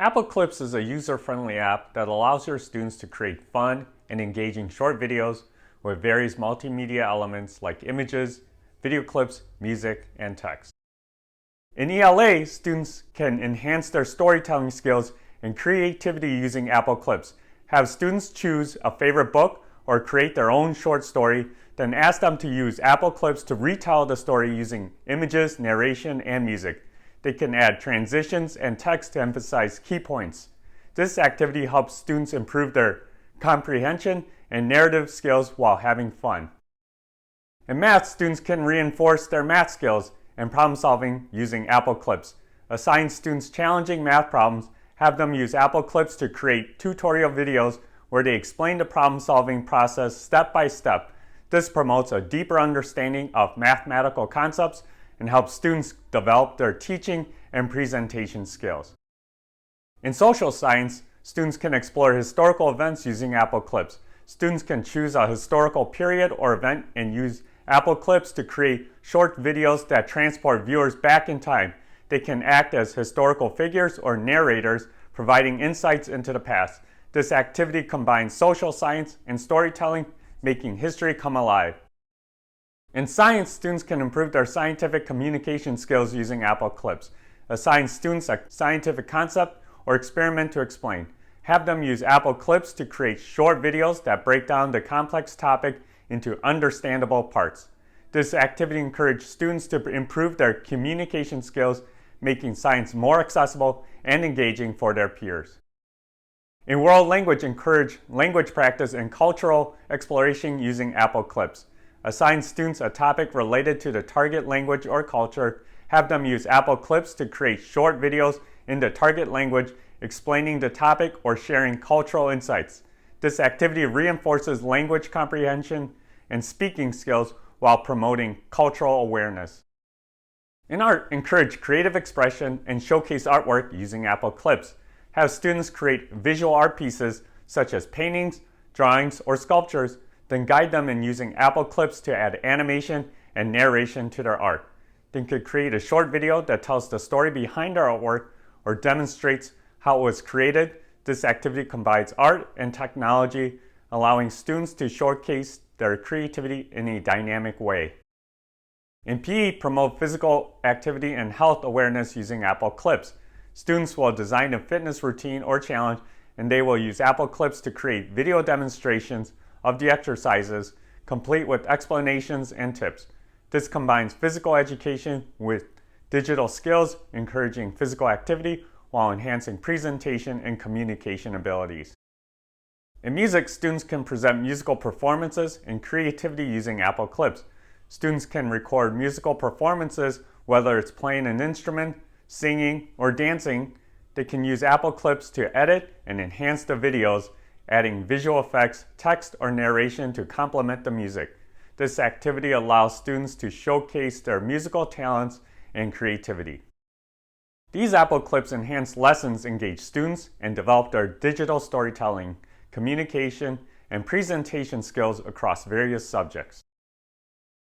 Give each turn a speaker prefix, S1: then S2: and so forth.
S1: Apple Clips is a user-friendly app that allows your students to create fun and engaging short videos with various multimedia elements like images, video clips, music, and text. In ELA, students can enhance their storytelling skills and creativity using Apple Clips. Have students choose a favorite book or create their own short story, then ask them to use Apple Clips to retell the story using images, narration, and music. They can add transitions and text to emphasize key points. This activity helps students improve their comprehension and narrative skills while having fun. In math, students can reinforce their math skills and problem solving using Apple Clips. Assign students challenging math problems, have them use Apple Clips to create tutorial videos where they explain the problem solving process step by step. This promotes a deeper understanding of mathematical concepts and helps students develop their teaching and presentation skills. In social science, students can explore historical events using Apple Clips. Students can choose a historical period or event and use Apple Clips to create short videos that transport viewers back in time. They can act as historical figures or narrators, providing insights into the past. This activity combines social science and storytelling, making history come alive. In science, students can improve their scientific communication skills using Apple Clips. Assign students a scientific concept or experiment to explain. Have them use Apple Clips to create short videos that break down the complex topic into understandable parts. This activity encourages students to improve their communication skills, making science more accessible and engaging for their peers. In world language, encourage language practice and cultural exploration using Apple Clips. Assign students a topic related to the target language or culture. Have them use Apple Clips to create short videos in the target language explaining the topic or sharing cultural insights. This activity reinforces language comprehension and speaking skills while promoting cultural awareness. In art, encourage creative expression and showcase artwork using Apple Clips. Have students create visual art pieces such as paintings, drawings, or sculptures, then guide them in using Apple Clips to add animation and narration to their art. They could create a short video that tells the story behind their artwork or demonstrates how it was created. This activity combines art and technology, allowing students to showcase their creativity in a dynamic way. In PE, promote physical activity and health awareness using Apple Clips. Students will design a fitness routine or challenge, and they will use Apple Clips to create video demonstrations of the exercises, complete with explanations and tips. This combines physical education with digital skills, encouraging physical activity while enhancing presentation and communication abilities. In music, students can present musical performances and creativity using Apple Clips. Students can record musical performances, whether it's playing an instrument, singing, or dancing. They can use Apple Clips to edit and enhance the videos, adding visual effects, text, or narration to complement the music. This activity allows students to showcase their musical talents and creativity. These Apple Clips enhance lessons, engage students, and develop their digital storytelling, communication, and presentation skills across various subjects.